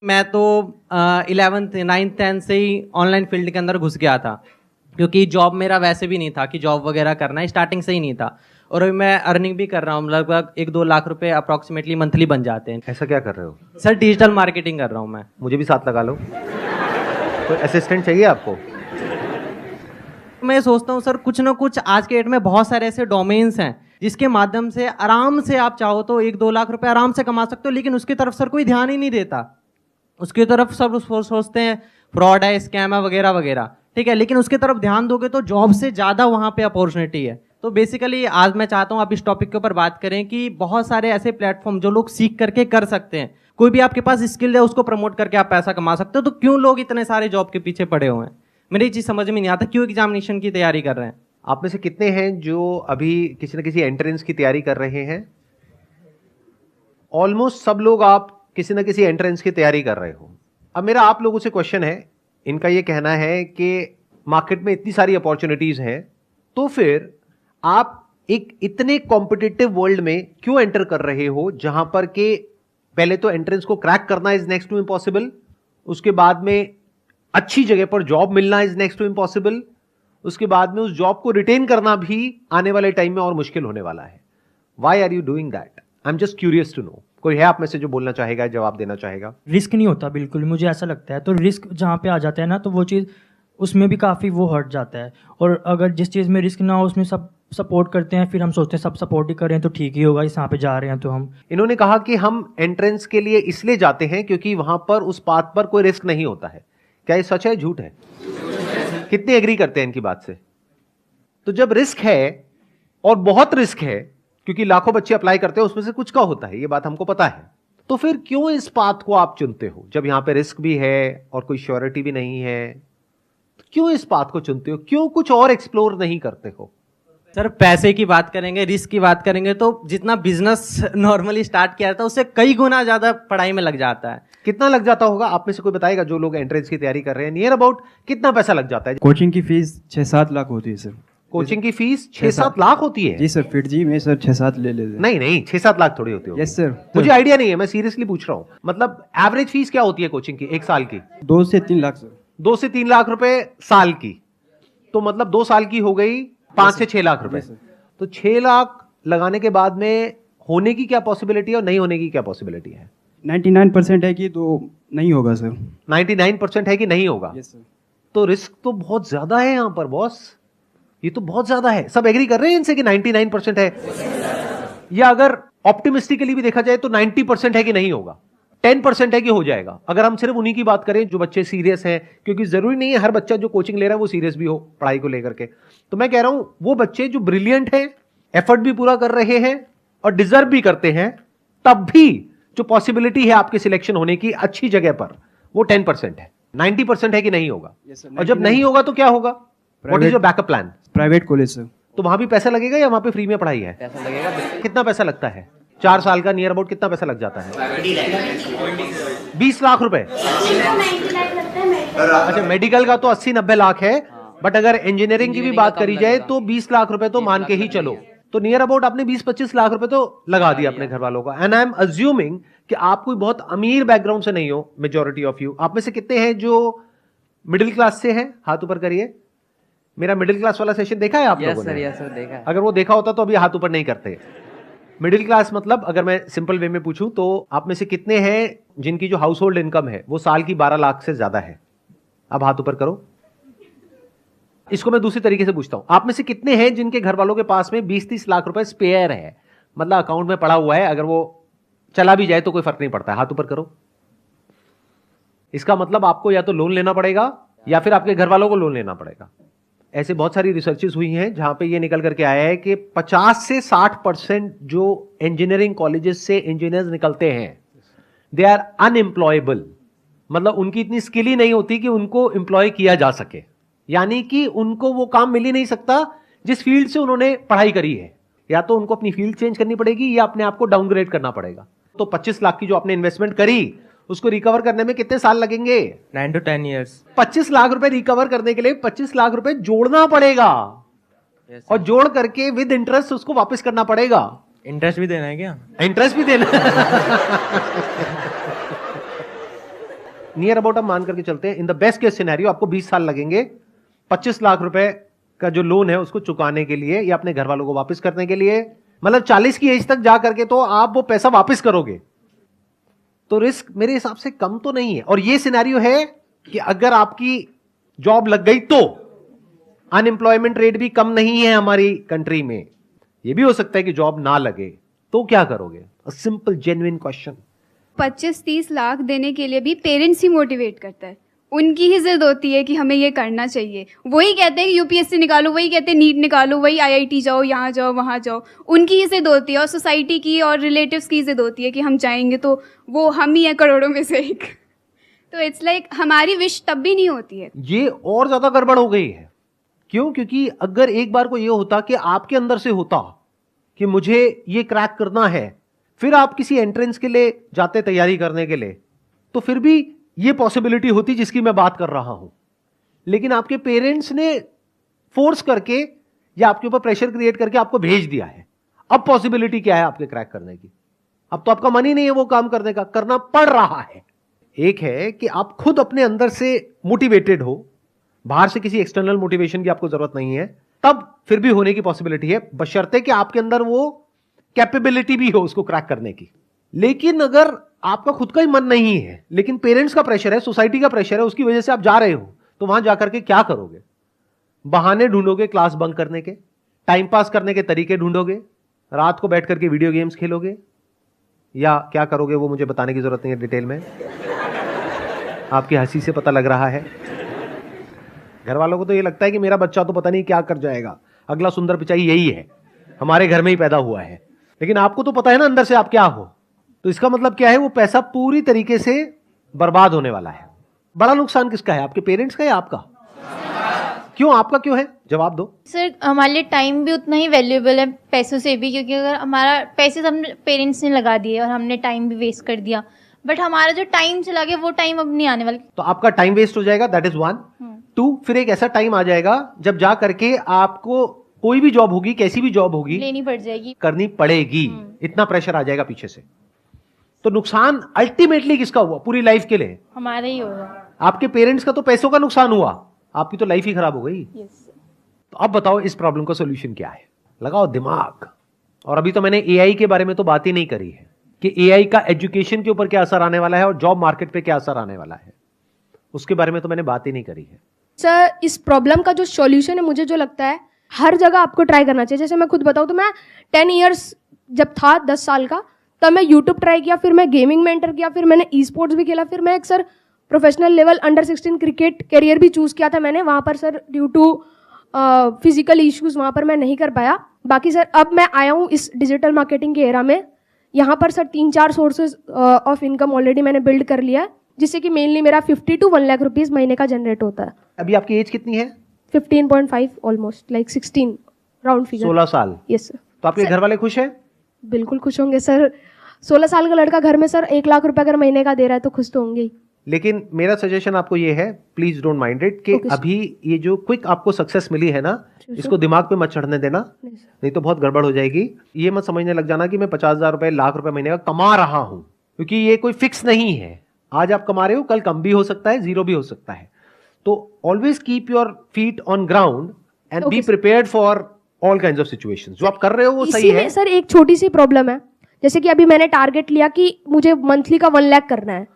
मैं तो 11th 9th 10th से ही ऑनलाइन फील्ड के अंदर घुस गया था, क्योंकि जॉब मेरा वैसे भी नहीं था कि जॉब वगैरह करना है, स्टार्टिंग से ही नहीं था। और अभी मैं अर्निंग भी कर रहा हूँ, लगभग 1-2 लाख रुपए अप्रॉक्सीमेटली मंथली बन जाते हैं। ऐसा क्या कर रहे हो? सर डिजिटल मार्केटिंग कर रहा हूँ मैं। मुझे भी साथ लगा लो। कोई असिस्टेंट चाहिए आपको? मैं सोचता हूँ सर कुछ ना कुछ आज के डेट में बहुत सारे ऐसे डोमेन्स हैं जिसके माध्यम से आराम से आप चाहो तो 1-2 लाख रुपए आराम से कमा सकते हो, लेकिन उसकी तरफ सर कोई ध्यान ही नहीं देता। उसकी तरफ सब सोचते हैं फ्रॉड है, स्कैम है वगैरह वगैरह, ठीक है, लेकिन उसकी तरफ ध्यान दोगे तो जॉब से ज़्यादा वहाँ पे अपॉर्चुनिटी है। तो बेसिकली आज मैं चाहता हूँ आप इस टॉपिक के ऊपर बात करें कि बहुत सारे ऐसे प्लेटफॉर्म जो लोग सीख करके कर सकते हैं। कोई भी आपके पास स्किल है उसको प्रमोट करके आप पैसा कमा सकते हो, तो क्यों लोग इतने सारे जॉब के पीछे पड़े हुए हैं? मेरी चीज़ समझ में नहीं आता क्यों एग्जामिनेशन की तैयारी कर रहे हैं। आप में से कितने हैं जो अभी किसी न किसी एंट्रेंस की तैयारी कर रहे हैं? ऑलमोस्ट सब लोग आप किसी न किसी एंट्रेंस की तैयारी कर रहे हो। अब मेरा आप लोगों से क्वेश्चन है, इनका ये कहना है कि मार्केट में इतनी सारी अपॉर्चुनिटीज हैं, तो फिर आप एक इतने कॉम्पिटिटिव वर्ल्ड में क्यों एंटर कर रहे हो, जहां पर के पहले तो एंट्रेंस को क्रैक करना इज नेक्स्ट टू इम्पॉसिबल, उसके बाद में अच्छी जगह पर जॉब मिलना इज नेक्स्ट टू इम्पॉसिबल, उसके बाद में उस जॉब को रिटेन करना भी आने वाले टाइम में और मुश्किल होने वाला है। Why are you doing that? I am just curious to know. कोई है आप में से जो बोलना चाहेगा, जवाब देना चाहेगा? रिस्क नहीं होता बिल्कुल, मुझे ऐसा लगता है। तो रिस्क जहाँ पे आ जाता है ना, तो वो चीज़ उसमें भी काफ़ी वो हट जाता है। और अगर जिस चीज़ में रिस्क ना हो उसमें सब सपोर्ट करते हैं, फिर हम सोचते हैं सब सपोर्ट ही करें तो ठीक ही होगा, इस यहाँ पे जा रहे हैं तो हम। इन्होंने कहा कि हम एंट्रेंस के लिए इसलिए जाते हैं क्योंकि वहां पर उस पाथ पर कोई रिस्क नहीं होता है। क्या ये सच है, झूठ है? कितने एग्री करते हैं इनकी बात से? तो जब रिस्क है और बहुत रिस्क है, क्योंकि लाखों बच्चे अप्लाई करते हैं, उसमें से कुछ का होता है, ये बात हमको पता है, तो फिर क्यों इस पाथ को आप चुनते हो जब यहां पे रिस्क भी है और कोई श्योरिटी भी नहीं है? तो क्यों इस पाथ को चुनते हो? क्यों कुछ और एक्सप्लोर नहीं करते हो? सर पैसे की बात करेंगे, रिस्क की बात करेंगे, तो जितना बिजनेस नॉर्मली स्टार्ट किया था उससे कई गुना ज्यादा पढ़ाई में लग जाता है। कितना लग जाता होगा? आप में से कोई बताएगा जो लोग एंट्रेंस की तैयारी कर रहे हैं, नियर अबाउट कितना पैसा लग जाता है? कोचिंग की फीस 6-7 लाख होती है सर। कोचिंग की फीस 6-7 लाख होती है? जी सर, फिर जी में सर 6-7 ले लेते हैं। नहीं 6-7 लाख थोड़ी होती है। Yes sir. मुझे आइडिया नहीं है, मैं सीरियसली पूछ रहा हूं। मतलब एवरेज फीस क्या होती है कोचिंग की एक साल की? 2 से 3 लाख सर। 2 से 3 लाख रुपए साल की, तो मतलब 2 साल की हो गई 5 से 6 लाख रुपए। तो 6 लाख लगाने के बाद में होने की क्या पॉसिबिलिटी है और नहीं होने की क्या पॉसिबिलिटी है? 99% है कि तो नहीं होगा सर। 99% है कि नहीं होगा? Yes sir. तो रिस्क तो बहुत ज्यादा है यहां पर बॉस, ये तो बहुत ज्यादा है। सब एग्री कर रहे हैं इनसे कि 99% है? या अगर ऑप्टिमिस्टिकली भी देखा जाए तो 90% है कि नहीं होगा, 10% है कि हो जाएगा। अगर हम सिर्फ उन्हीं की बात करें जो बच्चे सीरियस हैं, क्योंकि जरूरी नहीं है हर बच्चा जो कोचिंग ले रहा है वो सीरियस भी हो पढ़ाई को लेकर के। तो मैं कह रहा हूं वो बच्चे जो ब्रिलियंट हैं, एफर्ट भी पूरा कर रहे हैं और डिजर्व भी करते हैं, तब भी जो पॉसिबिलिटी है आपके सिलेक्शन होने की अच्छी जगह पर, वो 10% है। 90% है कि नहीं होगा? और जब नहीं होगा तो क्या होगा? What is your backup plan? Private college sir. तो वहां भी पैसा लगेगा या वहां पे फ्री में पढ़ाई है? पैसा लगेगा। कितना पैसा लगता है? 4 साल का नियर अबाउट कितना पैसा लग जाता है? 20 लाख रुपए। अच्छा, मेडिकल का तो 80-90 लाख है, बट अगर इंजीनियरिंग की भी बात करी जाए तो 20 लाख रुपए तो मान के ही चलो। तो नियर अबाउट आपने 20-25 लाख रुपए तो लगा दिया अपने घर वालों का। एंड आई एम अज्यूमिंग कि आप कोई बहुत अमीर बैकग्राउंड से नहीं हो, मेजॉरिटी ऑफ यू। आप में से कितने हैं जो मिडिल क्लास से हैं? हाथ ऊपर करिए। मेरा मिडिल क्लास वाला सेशन देखा है आप लोगों ने? यस सर, देखा है। अगर वो देखा होता तो अभी हाथ ऊपर नहीं करते। मिडिल क्लास मतलब अगर मैं सिंपल वे में पूछूं तो आप में से कितने हैं जिनकी जो हाउस होल्ड इनकम है वो साल की 12 लाख से ज्यादा है? अब हाथ ऊपर करो। इसको मैं दूसरी तरीके से पूछता हूं, आप में से कितने हैं जिनके घर वालों के पास में 20-30 लाख रुपए स्पेयर है, मतलब अकाउंट में पड़ा हुआ है, अगर वो चला भी जाए तो कोई फर्क नहीं पड़ता है? हाथ ऊपर करो। इसका मतलब आपको या तो लोन लेना पड़ेगा या फिर आपके घर वालों को लोन लेना पड़ेगा। ऐसे बहुत सारी रिसर्चेस हुई हैं जहां पे ये निकल करके आया है कि 50 से 60% जो इंजीनियरिंग कॉलेजेस से इंजीनियर्स निकलते हैं, दे आर अनएम्प्लॉयबल। मतलब उनकी इतनी स्किल ही नहीं होती कि उनको एम्प्लॉय किया जा सके, यानी कि उनको वो काम मिल ही नहीं सकता जिस फील्ड से उन्होंने पढ़ाई करी है। या तो उनको अपनी फील्ड चेंज करनी पड़ेगी या अपने आप को डाउनग्रेड करना पड़ेगा। तो 25 लाख की जो आपने इन्वेस्टमेंट करी उसको रिकवर करने में कितने साल लगेंगे? 9 to 10 years। 25 लाख रुपए रिकवर करने के लिए 25 लाख रुपए जोड़ना पड़ेगा। और जोड़ करके विद इंटरेस्ट उसको वापस करना पड़ेगा। इंटरेस्ट भी देना है क्या? इंटरेस्ट भी देना नियर अबाउट हम मान करके चलते हैं, in the best case scenario आपको 20 साल लगेंगे 25 लाख रुपए का जो लोन है उसको चुकाने के लिए या अपने घर वालों को वापस करने के लिए। मतलब 40 की एज तक जा करके तो आप वो पैसा वापस करोगे, तो रिस्क मेरे हिसाब से कम तो नहीं है। और ये सिनेरियो है कि अगर आपकी जॉब लग गई तो अनएम्प्लॉयमेंट रेट भी कम नहीं है हमारी कंट्री में। ये भी हो सकता है कि जॉब ना लगे, तो क्या करोगे? A simple genuine question. 25-30 lakh देने के लिए भी पेरेंट्स ही मोटिवेट करता है, उनकी ही जिद होती है कि हमें ये करना चाहिए। वही कहते हैं कि यूपीएससी निकालो, वही कहते हैं नीट निकालो, वही आईआईटी जाओ, यहाँ जाओ, वहाँ जाओ। उनकी ही जिद होती है और सोसाइटी की और रिलेटिव्स की जिद होती है कि हम जाएंगे तो वो हम ही हैं करोड़ों में से एक। तो इट्स लाइक हमारी विश तब भी नहीं होती है। ये और ज्यादा गड़बड़ हो गई है। क्यों? क्योंकि अगर एक बार को ये होता कि आपके अंदर से होता कि मुझे ये क्रैक करना है, फिर आप किसी एंट्रेंस के लिए जाते तैयारी करने के लिए, तो फिर भी ये पॉसिबिलिटी होती जिसकी मैं बात कर रहा हूं। लेकिन आपके पेरेंट्स ने फोर्स करके या आपके ऊपर प्रेशर क्रिएट करके आपको भेज दिया है। अब पॉसिबिलिटी क्या है आपके क्रैक करने की? अब तो आपका मन ही नहीं है वो काम करने का, करना पड़ रहा है। एक है कि आप खुद अपने अंदर से मोटिवेटेड हो, बाहर से किसी एक्सटर्नल मोटिवेशन की आपको जरूरत नहीं है, तब फिर भी होने की पॉसिबिलिटी है, बशर्ते कि आपके अंदर वो कैपेबिलिटी भी हो उसको क्रैक करने की। लेकिन अगर आपका खुद का ही मन नहीं है, लेकिन पेरेंट्स का प्रेशर है, सोसाइटी का प्रेशर है, उसकी वजह से आप जा रहे हो, तो वहां जाकर के क्या करोगे? बहाने ढूंढोगे क्लास बंक करने के, टाइम पास करने के तरीके ढूंढोगे, रात को बैठ करके वीडियो गेम्स खेलोगे, या क्या करोगे वो मुझे बताने की जरूरत नहीं है डिटेल में, आपकी हंसी से पता लग रहा है। घर वालों को तो ये लगता है कि मेरा बच्चा तो पता नहीं क्या कर जाएगा, अगला सुंदर पिचाई यही है, हमारे घर में ही पैदा हुआ है। लेकिन आपको तो पता है ना अंदर से आप क्या हो, तो इसका मतलब क्या है? वो पैसा पूरी तरीके से बर्बाद होने वाला है। बड़ा नुकसान किसका है, आपके पेरेंट्स का या आपका? क्यों? आपका क्यों है? जवाब दो। सर हमारे लिए टाइम भी उतना ही वैल्यूएबल है पैसों से भी, क्योंकि अगर हमारा पैसे तो हमने पेरेंट्स ने लगा दिए और हमने टाइम भी वेस्ट कर दिया, बट हमारा जो टाइम चला गया वो टाइम अब नहीं आने वाला। तो आपका टाइम वेस्ट हो जाएगा, दैट इज 1। 2, फिर एक ऐसा टाइम आ जाएगा जब जा करके आपको कोई भी जॉब होगी, कैसी भी जॉब होगी, लेनी पड़ जाएगी, करनी पड़ेगी, इतना प्रेशर आ जाएगा पीछे से। तो नुकसान अल्टीमेटली किसका हुआ पूरी लाइफ के लिए? हमारा ही होगा। आपके पेरेंट्स का तो पैसों का नुकसान हुआ, आपकी तो लाइफ ही खराब हो गई। यस। तो अब बताओ इस प्रॉब्लम का सोल्यूशन क्या है? लगाओ दिमाग। और अभी तो मैंने एआई के बारे में तो बात ही नहीं करी है कि एआई का एजुकेशन के ऊपर क्या असर आने वाला है और जॉब मार्केट पे क्या असर आने वाला है, उसके बारे में तो मैंने बात ही नहीं करी है। सर इस प्रॉब्लम का जो सॉल्यूशन है, मुझे जो लगता है हर जगह आपको ट्राई करना चाहिए। जैसे मैं खुद बताऊँ तो मैं 10 इयर्स जब था, 10 साल का, तब मैं यूट्यूब ट्राई किया, फिर मैं गेमिंग में एंटर किया, फिर मैंने ई स्पोर्ट्स भी खेला, फिर मैं एक sir professional level under 16 cricket career भी चूज़ किया था मैंने। वहाँ पर sir due to physical issues वहाँ पर मैं नहीं कर पाया। बाकी सर अब मैं आया हूँ इस डिजिटल मार्केटिंग के एरा में। यहाँ पर sir 3-4 sources of income already मैंने बिल्ड कर लिया है, जिससे कि मेनली मेरा 50 to 1 लाख रुपीज़ महीने का जनरेट होता है। अभी आपकी एज कितनी है? 15.5 ऑलमोस्ट, लाइक 16 राउंड फिगर। 16 साल। Yes sir. तो आपके घर वाले खुश हैं? बिल्कुल खुश होंगे सर। 16 साल का लड़का घर में सर 1 लाख रुपए अगर महीने का दे रहा है तो खुश तो होंगे ही। लेकिन मेरा सजेशन आपको ये है, प्लीज डोंट माइंड इट, कि अभी ये जो क्विक आपको सक्सेस मिली है ना, इसको दिमाग पे मत चढ़ने देना, नहीं तो बहुत गड़बड़ हो जाएगी। ये मत समझने लग जाना कि मैं 50,000 रुपए, लाख रुपए महीने का कमा रहा हूं, क्योंकि ये कोई फिक्स नहीं है। आज आप कमा रहे हो, कल कम भी हो सकता है, जीरो भी हो सकता है। तो always keep your feet on ground and be prepared for all kinds of situations. जो आप कर रहे हो वो सही है। सर एक छोटी सी प्रॉब्लम है, जैसे कि अभी मैंने टारगेट लिया कि मुझे मंथली का 1 लाख करना है,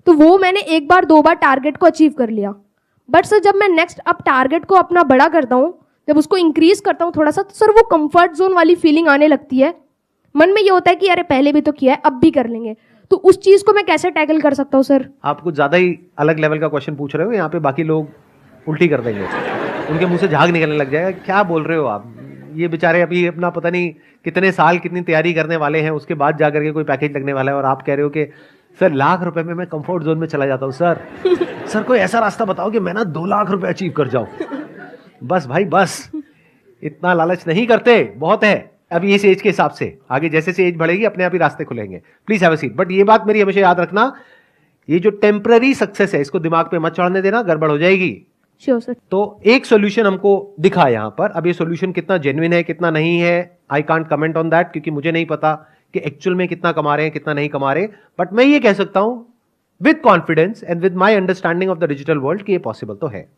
तो वो मैंने 1 बार 2 बार टारगेट को अचीव कर लिया। बट सर जब मैं नेक्स्ट अब टारगेट को अपना बड़ा करता हूँ, जब उसको इंक्रीज करता हूँ थोड़ा सा, तो सर वो कंफर्ट जोन वाली फीलिंग आने लगती है। मन में ये होता है कि अरे पहले भी तो किया है, अब भी कर लेंगे। तो उस चीज को मैं कैसे टैकल कर सकता हूँ सर? आप कुछ ज्यादा ही अलग लेवल का क्वेश्चन पूछ रहे हो, यहाँ पे बाकी लोग उल्टी कर देंगे, उनके मुंह से झाग निकलने लग जाएगा। क्या बोल रहे हो आप? ये बेचारे अभी अपना पता नहीं कितने साल कितनी तैयारी करने वाले हैं, उसके बाद जाकर के कोई पैकेज लगने वाला है, और आप कह रहे हो कि सर लाख रुपए में मैं कंफर्ट जोन में चला जाता हूँ। सर कोई ऐसा रास्ता बताओ कि मैं ना 2 लाख रुपए अचीव कर जाऊं। बस भाई बस, इतना लालच नहीं करते, बहुत है अभी इस एज के हिसाब से। आगे जैसे से एज बढ़ेगी अपने आप ही रास्ते खुलेंगे। Please have a seat. But ये बात मेरी हमेशा याद रखना, ये जो टेम्पररी सक्सेस है इसको दिमाग पे मत चढ़ने देना, गड़बड़ हो जाएगी। Sure sir. तो एक सॉल्यूशन हमको दिखा यहाँ पर। अब ये सॉल्यूशन कितना जेन्युइन है कितना नहीं है, I can't comment on that, क्योंकि मुझे नहीं पता कि एक्चुअल में कितना कमा रहे हैं कितना नहीं कमा रहे। बट मैं ये कह सकता हूं with confidence and with my understanding of the digital world कि ये पॉसिबल तो है।